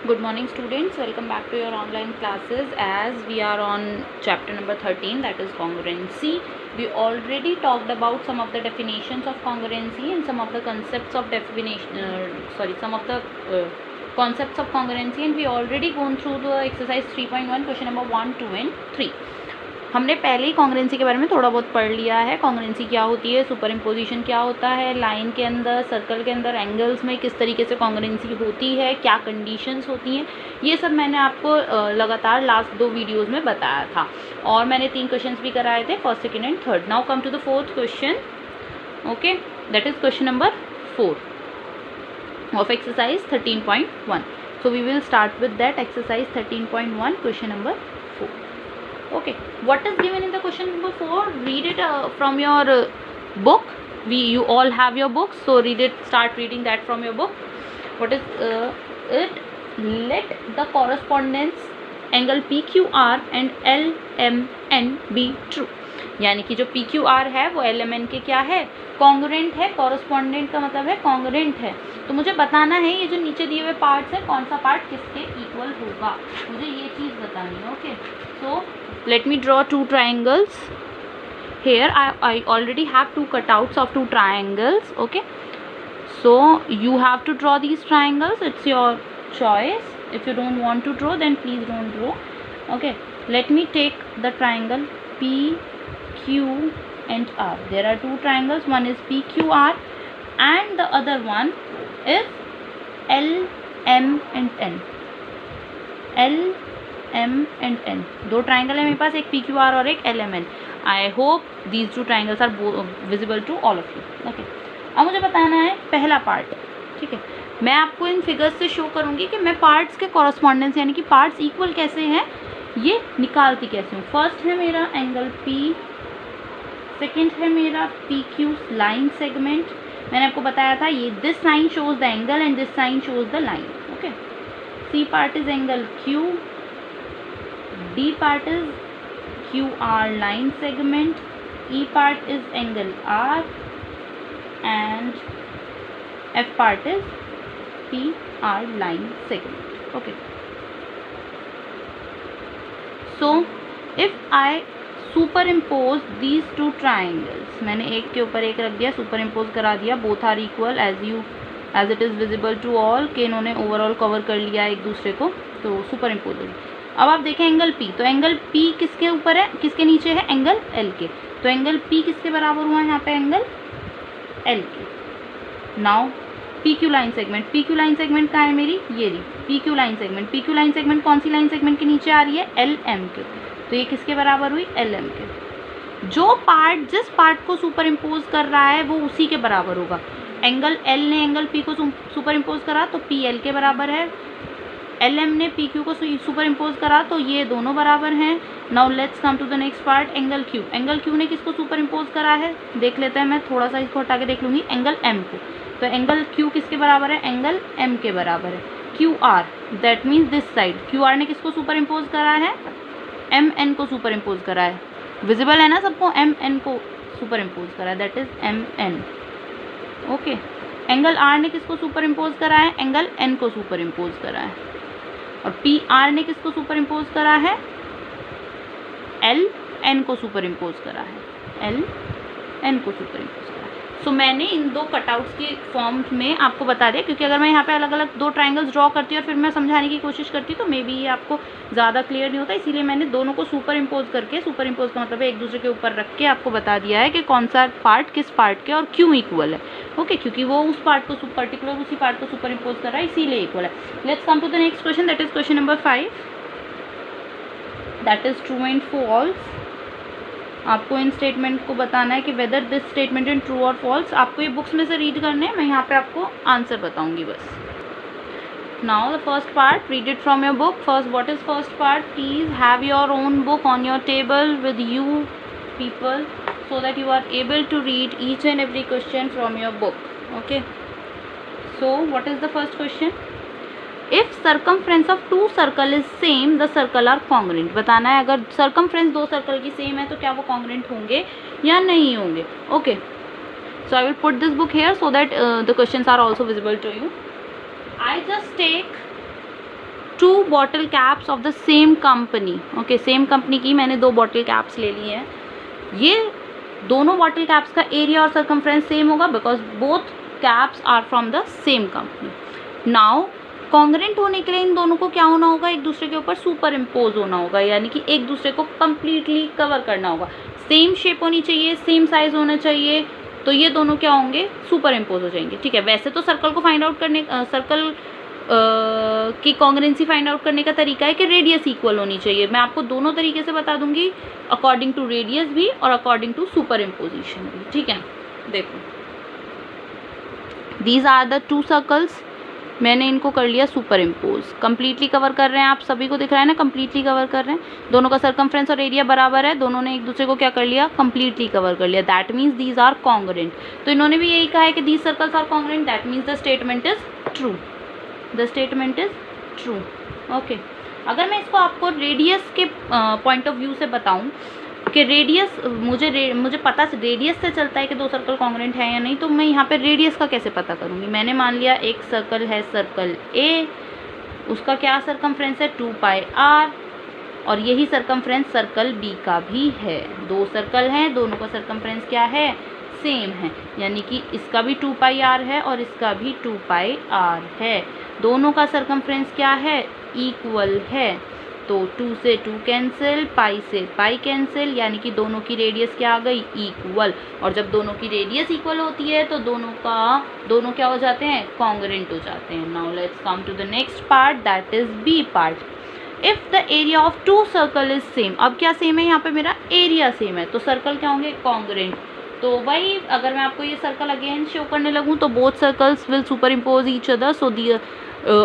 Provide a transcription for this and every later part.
Good morning students, welcome back to your online classes. As we are on chapter number 13, that is congruency. We already talked about some of the definitions of congruency and some of the concepts of concepts of congruency, and we already gone through the exercise 3.1 question number 1, 2 and 3. हमने पहले ही कॉन्ग्रेंसी के बारे में थोड़ा बहुत पढ़ लिया है. कॉन्ग्रेंसी क्या होती है, सुपर इम्पोजिशन क्या होता है, लाइन के अंदर, सर्कल के अंदर, एंगल्स में किस तरीके से कॉन्ग्रेंसी होती है, क्या कंडीशंस होती हैं, ये सब मैंने आपको लगातार लास्ट 2 वीडियोस में बताया था. और मैंने 3 क्वेश्चंस भी कराए थे, first, second and third. Now come to the fourth question. Okay, that is question number 4 of exercise 13.1. So we will start with that exercise 13.1 question number 4. Okay, what is given in the question number 4? Read it from your book. You all have your books, so read it. Start reading that from your book. What is it? Let the correspondence angle PQR and LMN be true. यानी कि जो PQR है वो LMN के क्या है, congruent है. Correspondent का मतलब है कॉन्ग्रुएंट है. तो मुझे बताना है ये जो नीचे दिए हुए पार्ट्स है, कौन सा पार्ट किसके इक्वल होगा, मुझे ये चीज़ बतानी है. Okay, so let me draw 2 triangles here. I already have 2 cutouts of 2 triangles. Okay, so you have to draw these triangles. It's your choice. If you don't want to draw, then please don't draw. Okay, let me take the triangle P, Q and R. There are 2 triangles. One is PQR and the other one is L, M and N. L, M and N. 2 triangle है मेरे पास, एक PQR और एक LMN. I hope these 2 triangles are visible to all of you. Okay, अब मुझे बताना है पहला पार्ट. ठीक है, मैं आपको इन फिगर्स से शो करूँगी कि मैं पार्ट्स के कॉरस्पॉन्डेंस यानी कि पार्ट्स इक्वल कैसे हैं ये निकालती कैसे हूँ. फर्स्ट है मेरा एंगल P, सेकेंड है मेरा PQ लाइन सेगमेंट. मैंने आपको बताया था ये this sign shows the angle and this sign shows the line. Okay, C part is angle Q, D part is QR line segment, E part is angle R and F part is PR line segment. Okay, so if I superimpose these 2 triangles, मैंने एक के ऊपर एक रख दिया, super impose करा दिया, both are equal as it is visible to all, के इन्होंने ओवरऑल कवर कर लिया एक दूसरे को, तो सुपर इम्पोज. अब आप देखें एंगल P, तो एंगल P किसके ऊपर है, किसके नीचे है, एंगल L के. तो एंगल P किसके बराबर हुआ यहाँ पे, एंगल L के. Now PQ line segment, PQ line segment कहाँ है मेरी, ये रही PQ line segment. PQ line segment कौन सी लाइन सेगमेंट के नीचे आ रही है, LM के. तो ये किसके बराबर हुई, LM के. जो पार्ट जिस पार्ट को सुपर इम्पोज कर रहा है वो उसी के बराबर होगा. एंगल L ने एंगल P को सुपर इम्पोज करा तो P L के बराबर है. LM ने PQ को सुपर इम्पोज करा तो ये दोनों बराबर हैं. Now let's come to the next part, angle Q. Angle Q ने किसको सुपर इम्पोज करा है, देख लेते हैं. मैं थोड़ा सा इसको हटा के देख लूँगी, एंगल M को. तो एंगल Q किसके बराबर है, एंगल M के बराबर है. QR, that means this side. QR ने किसको सुपर इम्पोज करा है, MN को सुपर इम्पोज करा है. विजिबल है ना सबको, MN को सुपर इम्पोज करा है, that is MN. Okay, angle R ने किसको सुपर इम्पोज करा है, एंगल N को सुपर इम्पोज करा है. और PR ने किसको सुपर इम्पोज करा है, LN को सुपर इम्पोज करा है, LN को सुपर इम्पोज करा है. सो मैंने इन 2 कटआउट्स की फॉर्म में आपको बता दिया, क्योंकि अगर मैं यहाँ पे अलग अलग 2 ट्राइंगल्स ड्रॉ करती और फिर मैं समझाने की कोशिश करती तो मे बी ये आपको ज़्यादा क्लियर नहीं होता. इसीलिए मैंने दोनों को सुपर इम्पोज करके, सुपर इम्पोज का मतलब है एक दूसरे के ऊपर रख के आपको बता दिया है कि कौन सा पार्ट किस पार्ट के और क्यों इक्वल है. ओके, क्योंकि वो उस पार्ट को पर्टिकुलर उसी पार्ट को सुपर इम्पोज कर रहा है, इसीलिए इक्वल है. Let's come to the next question, that is question number 5. That is true and false. आपको इन स्टेटमेंट को बताना है कि whether this statement in true और फॉल्स. आपको ये बुक्स में से रीड करने हैं, मैं यहाँ पे आपको आंसर बताऊंगी बस. Now the first part, read it from your book. First, what is first part, please have your own book on your table with you people so that you are able to read each and every question from your book. Okay, so what is the first question? If circumference of 2 circle is same, the circle are congruent. बताना है अगर circumference 2 circle की same है तो क्या वो congruent होंगे या नहीं होंगे. Okay, so I will put this book here so that the questions are also visible to you. I just take 2 bottle caps of the same company. Okay, same company की मैंने 2 बॉटल कैप्स ले ली हैं। ये दोनों bottle caps का area और circumference same होगा because both caps are from the same company. Now congruent होने के लिए इन दोनों को क्या होना होगा, एक दूसरे के ऊपर सुपर इम्पोज होना होगा, यानी कि एक दूसरे को कंप्लीटली कवर करना होगा। सेम शेप होनी चाहिए, सेम साइज होना चाहिए, तो ये दोनों क्या होंगे, सुपर इम्पोज हो जाएंगे। ठीक है, वैसे तो सर्कल को फाइंड आउट करने सर्कल की कॉन्ग्रेंसी फाइंड आउट करने का तरीका है कि रेडियस इक्वल होनी चाहिए। मैं आपको दोनों तरीके से बता दूंगी, अकॉर्डिंग टू रेडियस भी और अकॉर्डिंग टू सुपर इम्पोजिशन भी। ठीक है, देखो दीज आर द 2 सर्कल्स, मैंने इनको कर लिया सुपर इम्पोज। कम्प्लीटली कवर कर रहे हैं, आप सभी को दिख रहा है ना, कम्प्लीटली कवर कर रहे हैं। दोनों का सर्कमफ्रेंस और एरिया बराबर है, दोनों ने एक दूसरे को क्या कर लिया, कम्प्लीटली कवर कर लिया। That means these are congruent. तो इन्होंने भी यही कहा है कि these circles are congruent, that means the statement is true. The statement is true. Okay, अगर मैं इसको आपको रेडियस के पॉइंट ऑफ व्यू से बताऊं कि रेडियस मुझे पता रेडियस से चलता है कि 2 सर्कल कॉन्ग्रेंट है या नहीं, तो मैं यहाँ पे रेडियस का कैसे पता करूँगी। मैंने मान लिया एक सर्कल है सर्कल ए, उसका क्या सर्कमफ्रेंस है 2πr, और यही सर्कमफ्रेंस सर्कल बी का भी है। 2 सर्कल हैं, दोनों का सर्कमफ्रेंस क्या है, सेम है, यानी कि इसका भी 2πr है और इसका भी 2πr है। दोनों का सर्कमफ्रेंस क्या है, इक्वल है। तो 2 से 2 कैंसिल, पाई से पाई कैंसिल, यानी कि दोनों की रेडियस क्या आ गई, इक्वल। और जब दोनों की रेडियस इक्वल होती है तो दोनों क्या हो जाते हैं, कॉन्ग्रेंट हो जाते हैं। Now let's come to the next part, that is B part. If the area of 2 circle is same, अब क्या सेम है, यहाँ पे मेरा एरिया सेम है, तो सर्कल क्या होंगे, कॉन्ग्रेंट। तो वही अगर मैं आपको ये सर्कल अगेन शो करने लगूँ तो both circles will super impose each other, so the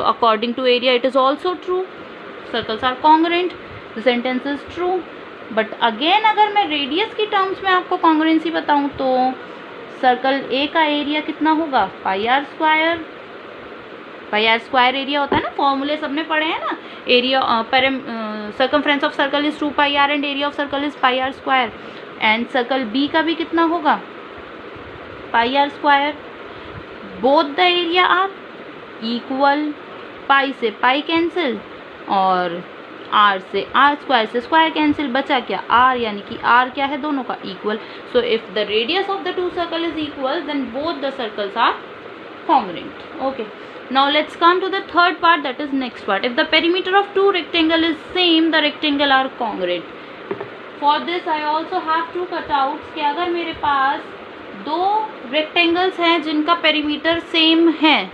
according to area it is also true, circles are congruent, the sentence is true. But again अगर मैं रेडियस की टर्म्स में आपको कॉन्ग्रेंसी बताऊं तो सर्कल ए का एरिया कितना होगा, πr²। πr² एरिया होता है ना, फॉर्मूले सबने पढ़े हैं ना, area circumference of circle is 2πr and area of circle is πr²। And circle B का भी कितना होगा, πr²। Both the area are equal, pi से पाई कैंसिल और आर से आर, स्क्वायर से स्क्वायर कैंसिल, बचा क्या, आर, यानी कि आर क्या है, दोनों का equal. So if the radius of the 2 circle is equal then both the circles are congruent. Okay, now let's come to the third part, that is next part. If the perimeter of 2 rectangle is same the rectangle are congruent. For this I also have 2 cutouts, कि अगर मेरे पास 2 rectangles हैं जिनका perimeter same है,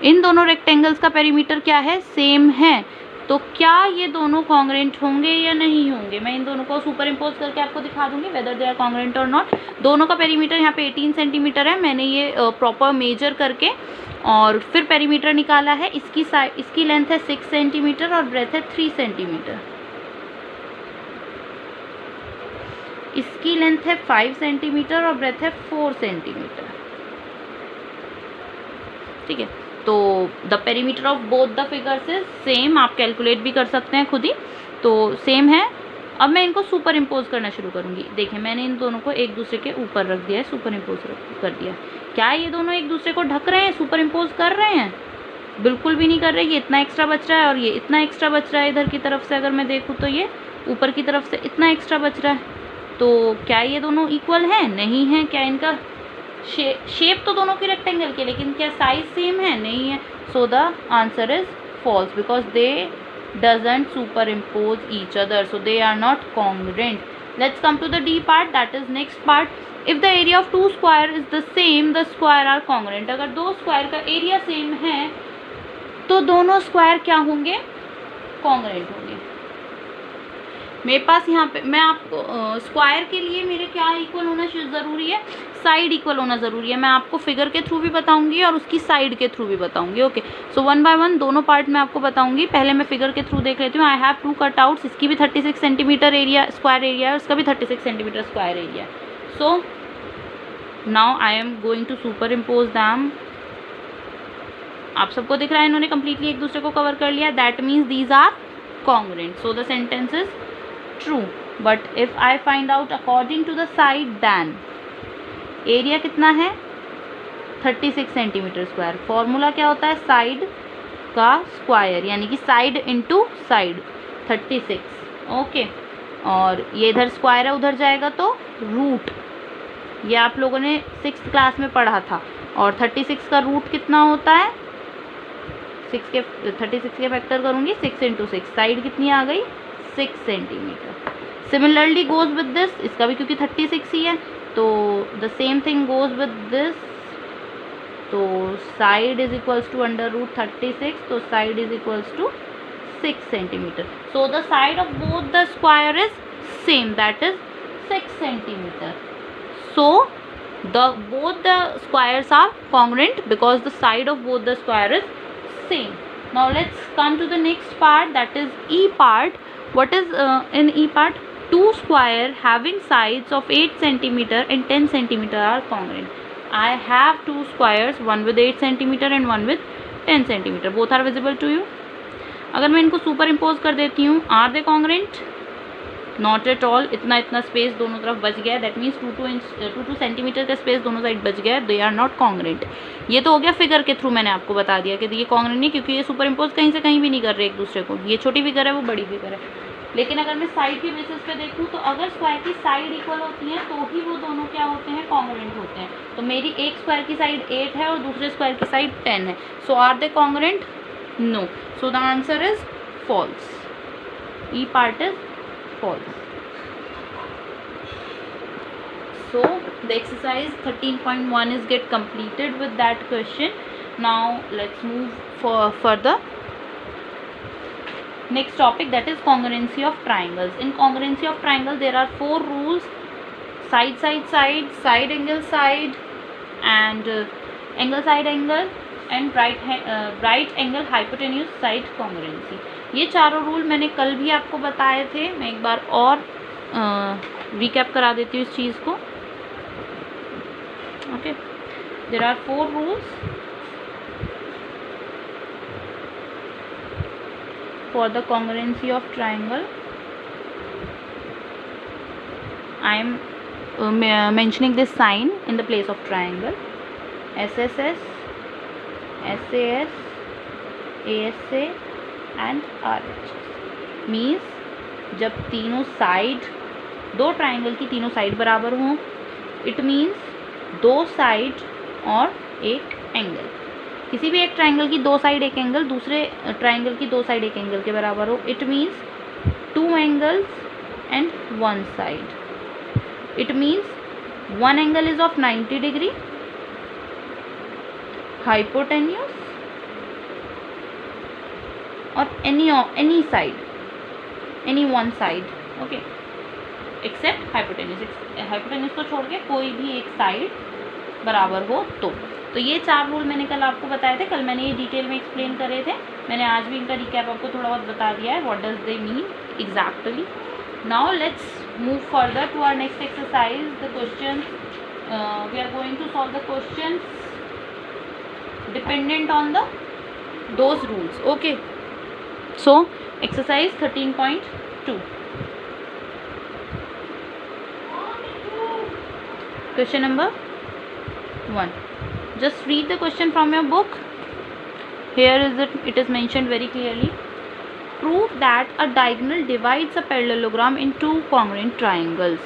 इन दोनों rectangles का perimeter क्या है, सेम है, तो क्या ये दोनों कॉन्ग्रेंट होंगे या नहीं होंगे। मैं इन दोनों को सुपर इम्पोज करके आपको दिखा दूंगी वेदर दे आर कॉन्ग्रेंट और नॉट। दोनों का पेरीमीटर यहाँ पे 18 सेंटीमीटर है, मैंने ये प्रॉपर मेजर करके और फिर पेरीमीटर निकाला है। इसकी लेंथ है 6 सेंटीमीटर और ब्रेथ है 3 सेंटीमीटर। इसकी लेंथ है 5 सेंटीमीटर और ब्रेथ है 4 सेंटीमीटर। ठीक है, तो the perimeter of both the figures is same, आप कैलकुलेट भी कर सकते हैं खुद ही, तो सेम है। अब मैं इनको सुपर इम्पोज करना शुरू करूँगी। देखिए मैंने इन दोनों को एक दूसरे के ऊपर रख दिया है, सुपर इम्पोज कर दिया। क्या ये दोनों एक दूसरे को ढक रहे हैं, सुपर इम्पोज कर रहे हैं, बिल्कुल भी नहीं कर रहे। ये इतना एक्स्ट्रा बच रहा है और ये इतना एक्स्ट्रा बच रहा है। इधर की तरफ से अगर मैं देखूँ तो ये ऊपर की तरफ से इतना एक्स्ट्रा बच रहा है, तो क्या ये दोनों इक्वल हैं, नहीं है। क्या इनका शेप तो दोनों की रेक्टेंगल के, लेकिन क्या साइज सेम है, नहीं है। So the answer is false because they doesn't superimpose each other, so they are not congruent. Let's come to the D part, that is next part. If the area of 2 square is the same the square are congruent. अगर 2 square का area same है तो दोनों square क्या होंगे, congruent होंगे। मेरे पास यहाँ पे मैं आपको स्क्वायर के लिए मेरे क्या इक्वल होना ज़रूरी है, साइड इक्वल होना ज़रूरी है। मैं आपको फिगर के थ्रू भी बताऊंगी और उसकी साइड के थ्रू भी बताऊंगी। ओके, सो 1 बाय 1 दोनों पार्ट मैं आपको बताऊंगी। पहले मैं फिगर के थ्रू देख लेती हूँ। आई हैव 2 कटआउट्स, इसकी भी 36 सेंटीमीटर एरिया स्क्वायर एरिया है, उसका भी 36 सेंटीमीटर स्क्वायर एरिया है। So now I am going to superimpose them. आप सबको दिख रहा है इन्होंने कंप्लीटली एक दूसरे को कवर कर लिया। That means these are congruent, so the sentence is true. But if I find out according to the side then area कितना है, 36 सेंटीमीटर स्क्वायर। फॉर्मूला क्या होता है, साइड का स्क्वायर, यानी कि साइड इंटू साइड 36, ओके। और ये इधर स्क्वायर है, उधर जाएगा तो रूट, ये आप लोगों ने 6th क्लास में पढ़ा था। और 36 का रूट कितना होता है, 36 के फैक्टर करूँगी 6 इंटू 6, साइड कितनी आ गई 6 centimetre. Similarly goes with this, इसका भी क्योंकि 36 ही है तो the same thing goes with this, तो side is equals to under root 36, तो side is equals to 6 centimetre. So the side of both the square is same, that is 6 centimetre. So both the squares are congruent because the side of both the square is same. Now let's come to the next part, that is E part. What is in E part? Two square having sides of 8 centimeter and 10 centimeter are congruent. I have two squares, one with 8 centimeter and one with 10 centimeter. Both are visible to you. अगर मैं इनको super impose कर देती हूँ, are they congruent? Not at all. इतना space दोनों तरफ बच गया है, दैट मीन्स 2 सेंटीमीटर का स्पेस दोनों साइड बच गया है, दे आर नॉट कॉन्ग्रेंट. ये तो हो गया फिगर के थ्रू, मैंने आपको बता दिया कि ये कॉन्ग्रेंट नहीं, क्योंकि ये सुपर इम्पोज कहीं से कहीं भी नहीं कर रहे एक दूसरे को. ये छोटी फिगर है, वो बड़ी फिगर है. लेकिन अगर मैं साइड के बेसिस पे देखूँ तो अगर स्क्वायर की साइड इक्वल होती हैं तो ही वो दोनों क्या होते हैं, कॉन्ग्रेंट होते हैं. तो मेरी एक स्क्वायर की साइड 8 है और दूसरे स्क्वायर की साइड 10 है. So are they congruent? No. So the answer is false. E part is false. So the exercise 13.1 is get completed with that question. Now let's move for further. Next topic, that is congruency of triangles. In congruency of triangle there are 4 rules: side side side, side angle side, and angle side angle, and right angle hypotenuse side congruency. ये चारों rule मैंने कल भी आपको बताए थे. मैं एक बार और रिकैप करा देती हूँ इस चीज़ को. Okay, there are 4 rules for the congruency of triangle. I am mentioning this sign in the place of triangle. SSS, SAS, ASA and RHS means जब तीनों साइड, दो ट्राइंगल की तीनों साइड बराबर हों, इट मीन्स 2 साइड और एक angle. किसी भी एक ट्राइंगल की 2 साइड एक एंगल दूसरे ट्राइंगल की 2 साइड एक एंगल के बराबर हो, it means 2 angles and 1 side. It means 1 angle is of 90 degree, hypotenuse, और any side, any one side, okay, except hypotenuse. hypotenuse को छोड़ के कोई भी एक साइड बराबर हो तो ये 4 रूल मैंने कल आपको बताए थे. कल मैंने ये डिटेल में एक्सप्लेन करे थे. मैंने आज भी इनका रिकैप आपको थोड़ा बहुत बता दिया है, what does they mean exactly. Now let's move further to our next exercise. The question we are going to solve the question dependent on the those rules. Okay, so exercise 13.2. question number 1. just read the question from your book. Here is it is mentioned very clearly. prove that a diagonal divides a parallelogram into congruent triangles.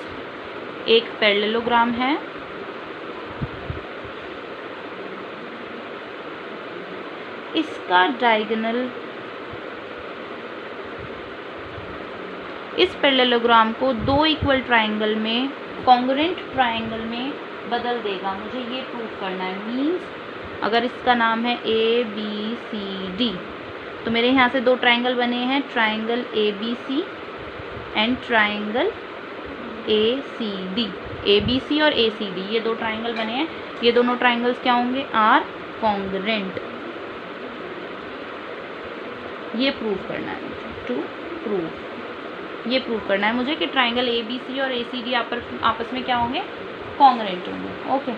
एक parallelogram है, इसका diagonal इस parallelogram को 2 equal triangle में, congruent triangle में बदल देगा. मुझे ये प्रूव करना है. मीन्स अगर इसका नाम है ABCD, तो मेरे यहाँ से 2 ट्राइंगल बने हैं, triangle ABC and triangle ACD. ABC और ACD ये 2 ट्राइंगल बने हैं. ये दोनों ट्राइंगल्स क्या होंगे, आर कॉन्ग्रुएंट. ये प्रूव करना है मुझे. टू प्रूव, ये प्रूव करना है मुझे कि ट्राइंगल ABC और ACD आपस में क्या होंगे, कॉन्ग्रुएंट होंगे. Okay,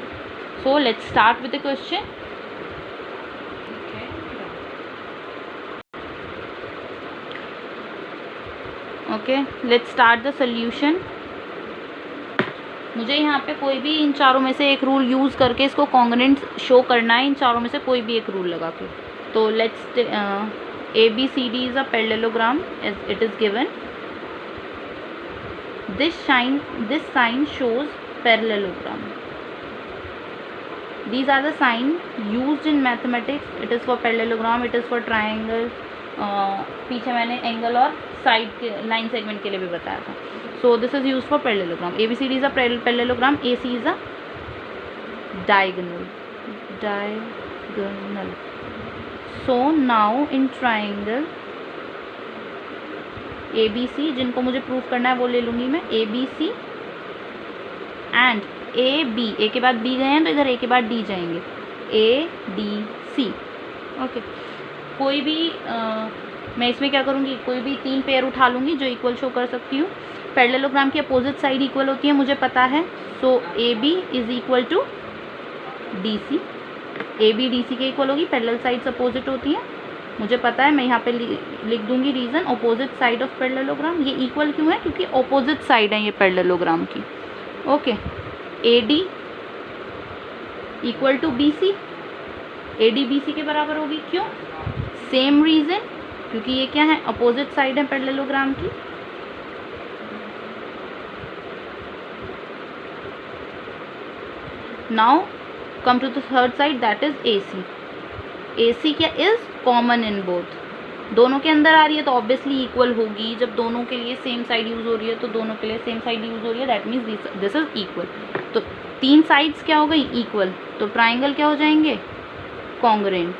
so let's start with the question. Okay, let's start the solution. मुझे यहाँ पे कोई भी इन चारों में से एक रूल यूज़ करके इसको कॉन्ग्रुएंट शो करना है. इन चारों में से कोई भी एक रूल लगा के. तो let's ABCD is a parallelogram as it is given. This sign shows parallelogram. These are the signs used in mathematics. It is for parallelogram, it is for triangle. पीछे मैंने एंगल और साइड के line segment के लिए भी बताया था. So this is used for parallelogram. ABCD is a parallelogram. AC is a diagonal. So now in triangle ABC, जिनको मुझे प्रूफ करना है वो ले लूँगी मैं. ABC एंड AB, A के बाद B गए हैं तो इधर A के बाद D जाएंगे. ADC. ओके. कोई भी मैं इसमें क्या करूँगी, कोई भी 3 पेयर उठा लूँगी जो इक्वल शो कर सकती हूँ. पैरेललोग्राम की अपोजिट साइड इक्वल होती है मुझे पता है. So AB is equal to DC. AB DC के इक्वल होगी. पैरेलल साइड्स अपोजिट होती हैं मुझे पता है. मैं यहाँ पे लिख दूंगी reason. Opposite side of parallelogram. ये इक्वल क्यों है? क्योंकि अपोजिट साइड है ये पैरेललोग्राम की. Okay. AD equal to BC. AD BC के बराबर होगी. क्यों? सेम रीज़न, क्योंकि ये क्या है? अपोजिट साइड है पैरेललोग्राम की. Now come to the third side, that is AC. AC क्या इज कॉमन इन बोथ. दोनों के अंदर आ रही है तो ऑब्वियसली इक्वल होगी. जब दोनों के लिए सेम साइड यूज हो रही है तो दोनों के लिए सेम साइड यूज हो रही है. That means this is equal. तो 3 साइड्स क्या हो गई? इक्वल. तो ट्राइंगल क्या हो जाएंगे? कॉन्ग्रुएंट.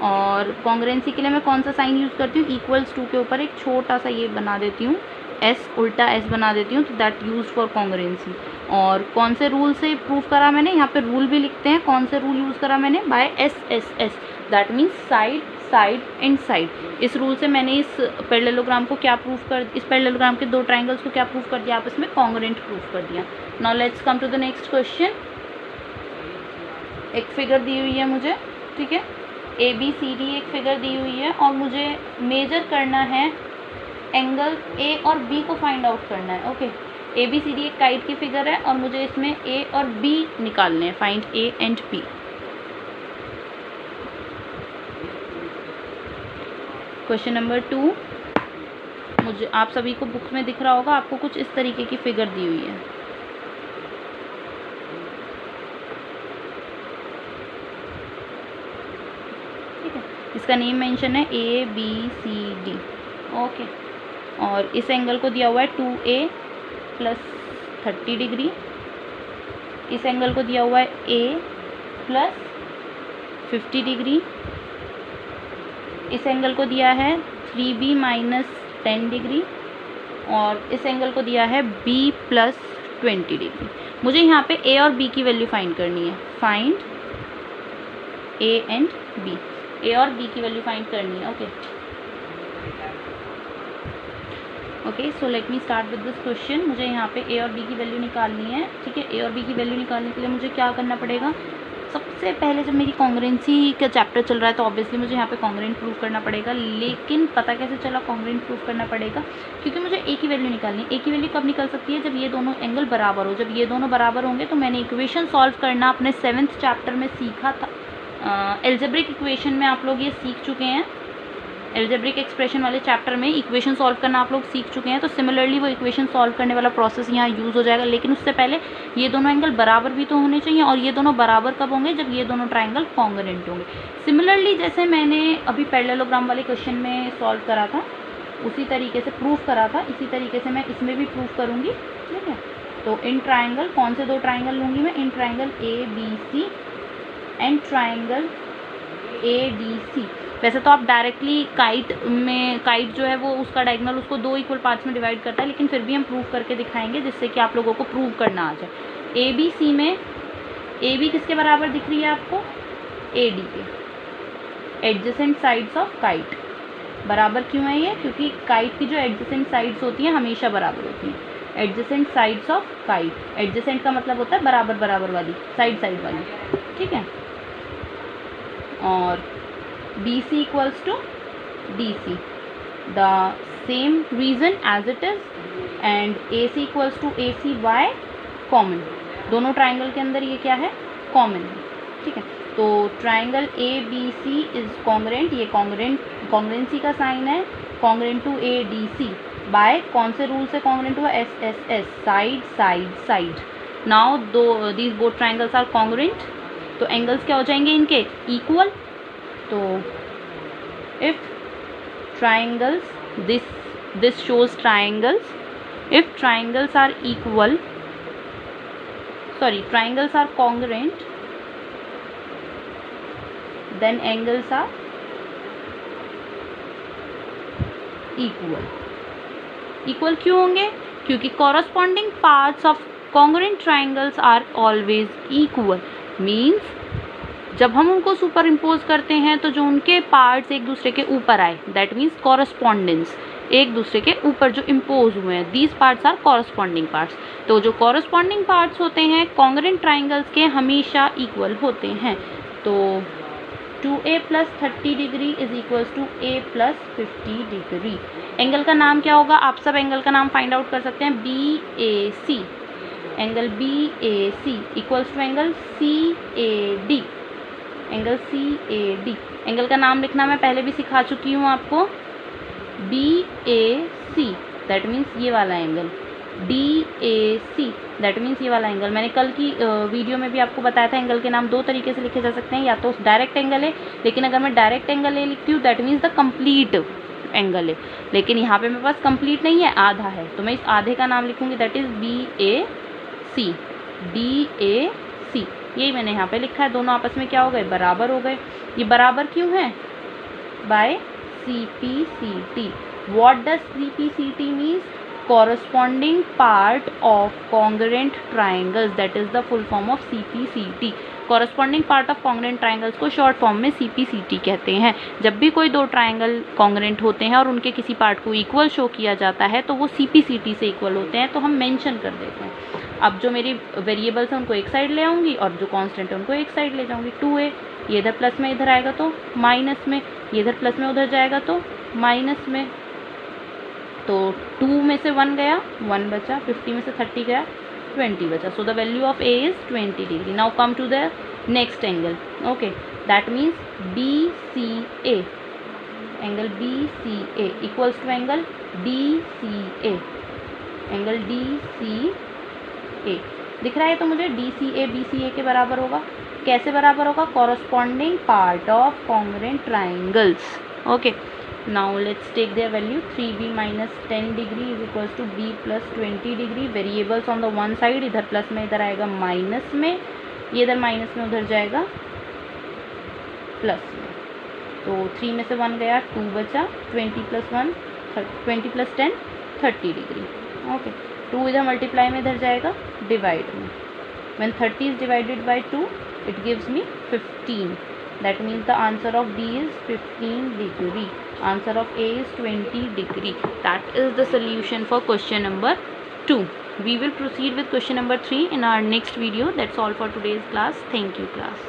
और कॉन्ग्रुएंसी के लिए मैं कौन सा साइन यूज़ करती हूँ? इक्वल्स टू के ऊपर एक छोटा सा ये बना देती हूँ, S, उल्टा S बना देती हूँ. तो दैट यूज फॉर कॉन्ग्रुएंसी. और कौन से रूल से प्रूफ करा मैंने? यहाँ पे रूल भी लिखते हैं. कौन से रूल यूज़ करा मैंने? By SSS. That means side, side and side. इस रूल से मैंने इस पैरेललोग्राम को क्या प्रूफ कर, इस पैरेललोग्राम के 2 ट्राइंगल्स को क्या प्रूफ कर दिया? आपस में कॉन्ग्रुएंट प्रूफ कर दिया. Now let's come to the next question. एक फिगर दी हुई है मुझे, ठीक है. ABCD एक फिगर दी हुई है और मुझे मेजर करना है एंगल A और B को फाइंड आउट करना है. ओके. ABCD एक काइट की फिगर है और मुझे इसमें A और B निकालने हैं. Find A and B. Question number 2. मुझे आप सभी को बुक में दिख रहा होगा, आपको कुछ इस तरीके की फिगर दी हुई है. ठीक है. इसका नेम मेंशन है ABCD. ओके. और इस एंगल को दिया हुआ है 2A प्लस 30 डिग्री. इस एंगल को दिया हुआ है A प्लस 50 डिग्री. इस एंगल को दिया है 3B माइनस 10 डिग्री. और इस एंगल को दिया है B प्लस 20 डिग्री. मुझे यहाँ पे A और B की वैल्यू फाइंड करनी है. Find A and B. A और B की वैल्यू फाइंड करनी है. Okay. Okay. So let me start with this question. मुझे यहाँ पे A और B की वैल्यू निकालनी है. ठीक है. A और B की वैल्यू निकालने के लिए मुझे क्या करना पड़ेगा? सबसे पहले जब मेरी कॉन्ग्रुएंसी का चैप्टर चल रहा है तो ऑब्वियसली मुझे यहाँ पे कॉन्ग्रुएंट प्रूफ करना पड़ेगा. लेकिन पता कैसे चला कॉन्ग्रुएंट प्रूफ करना पड़ेगा? क्योंकि मुझे A की वैल्यू निकालनी है. A की वैल्यू कब निकल सकती है? जब ये दोनों एंगल बराबर हो. जब ये दोनों बराबर होंगे तो मैंने इक्वेशन सॉल्व करना अपने 7th चैप्टर में सीखा था. एल्जेब्रिक इक्वेशन में आप लोग ये सीख चुके हैं. एल्जेब्रिक एक्सप्रेशन वाले चैप्टर में इक्वेशन सॉल्व करना आप लोग सीख चुके हैं. तो सिमिलरली वो इक्वेशन सॉल्व करने वाला प्रोसेस यहाँ यूज़ हो जाएगा. लेकिन उससे पहले ये दोनों एंगल बराबर भी तो होने चाहिए. और ये दोनों बराबर कब होंगे? जब ये दोनों ट्राइंगल कॉन्ग्रुएंट होंगे. सिमिलरली जैसे मैंने अभी पैरेललोग्राम वाले क्वेश्चन में सॉल्व करा था, उसी तरीके से प्रूफ करा था, इसी तरीके से मैं इसमें भी प्रूफ करूँगी. ठीक है. तो इन ट्राइंगल कौन से 2 ट्राइंगल लूँगी मैं? In triangle ABC and triangle ADC. वैसे तो आप डायरेक्टली काइट जो है वो उसका डायगोनल उसको 2 इक्वल पार्ट्स में डिवाइड करता है. लेकिन फिर भी हम प्रूव करके दिखाएंगे जिससे कि आप लोगों को प्रूव करना आ जाए. ABC में AB किसके बराबर दिख रही है आपको? AD के. Adjacent sides of kite. बराबर क्यों है ये? क्योंकि काइट की जो एडजेसेंट साइड्स होती हैं हमेशा बराबर होती हैं. Adjacent sides of kite. Adjacent का मतलब होता है बराबर बराबर वाली, साइड साइड वाली. ठीक है. और BC equals to DC. The same reason as it is. And AC equals to AC by common. दोनों ट्राइंगल के अंदर ये क्या है? कॉमन है. ठीक है. तो ट्राइंगल ABC इज कॉन्ग्रेंट, ये कॉन्ग्रेंसी का साइन है, कॉन्ग्रेंट टू ADC बाय कौन से रूल से कॉन्ग्रेंट हुआ, SSS, side side side. Now these both triangles are congruent, तो एंगल्स क्या हो जाएंगे इनके, इक्वल। तो if triangles, this shows triangles, if triangles are equal, sorry, triangles are congruent, then angles are equal। equal क्यों होंगे, क्योंकि corresponding parts of congruent triangles are always equal, means जब हम उनको सुपर इम्पोज करते हैं तो जो उनके पार्ट्स एक दूसरे के ऊपर आए, दैट मीन्स कॉरस्पॉन्डेंस, एक दूसरे के ऊपर जो इम्पोज हुए हैं, these parts are corresponding parts. तो जो कॉरस्पॉन्डिंग पार्ट्स होते हैं कॉन्ग्रेंट ट्राइंगल्स के हमेशा इक्वल होते हैं। तो 2a + 30 degree is equals to a + 50 degree. Angle का नाम क्या होगा, आप सब एंगल का नाम फाइंड आउट कर सकते हैं, BAC, angle BAC equals to angle CAD, angle CAD। Angle का नाम लिखना मैं पहले भी सिखा चुकी हूँ आपको, BAC दैट मीन्स ये वाला एंगल, DAC दैट मीन्स ये वाला एंगल। मैंने कल की वीडियो में भी आपको बताया था एंगल के नाम दो तरीके से लिखे जा सकते हैं, या तो डायरेक्ट एंगल है, लेकिन अगर मैं डायरेक्ट एंगल ए लिखती हूँ that means the complete angle है, लेकिन यहाँ पे मेरे पास कंप्लीट नहीं है, आधा है, तो मैं इस आधे का नाम लिखूँगी, दैट इज़ BAC, DAC। यही मैंने यहाँ पे लिखा है, दोनों आपस में क्या हो गए, बराबर हो गए। ये बराबर क्यों है, by CPCT। What does CPCT means, corresponding part of congruent triangles, that is the full form of CPCT। corresponding part of congruent triangles को शॉर्ट फॉर्म में CPCT कहते हैं। जब भी कोई दो ट्राइंगल कॉन्ग्रेंट होते हैं और उनके किसी पार्ट को इक्वल शो किया जाता है तो वो CPCT से इक्वल होते हैं, तो हम मेंशन कर देते हैं। अब जो मेरी वेरिएबल्स हैं उनको एक साइड ले आऊँगी और जो कांस्टेंट है उनको एक साइड ले जाऊँगी। 2a ये इधर प्लस में इधर आएगा तो माइनस में, ये इधर प्लस में उधर जाएगा तो माइनस में, तो 2 में से 1 गया, 1 बचा, 50 में से 30 गया, 20 बचा। So the value of a is 20 degree. Now come to the next angle, okay, that means BCA, angle BCA equals to angle DCA, angle DCA दिख रहा है तो मुझे DCA BCA के बराबर होगा। कैसे बराबर होगा, corresponding part of congruent triangles. Okay, now let's take their value, 3b - 10 degree is equals to b + 20 degree. Variables on the one side, इधर प्लस में इधर आएगा माइनस में, ये इधर माइनस में उधर जाएगा प्लस में, तो 3 में से 1 गया, 2 बचा, 20 + 1 20 + 10 30 डिग्री। ओके, 2 इधर मल्टीप्लाई में इधर जाएगा डिवाइड में, when 30 is divided by 2 it gives me 15, that means the answer of B is 15 degree, answer of A is 20 degree। that is the solution for question number 2। we will proceed with question number 3 in our next video। that's all for today's class, thank you class।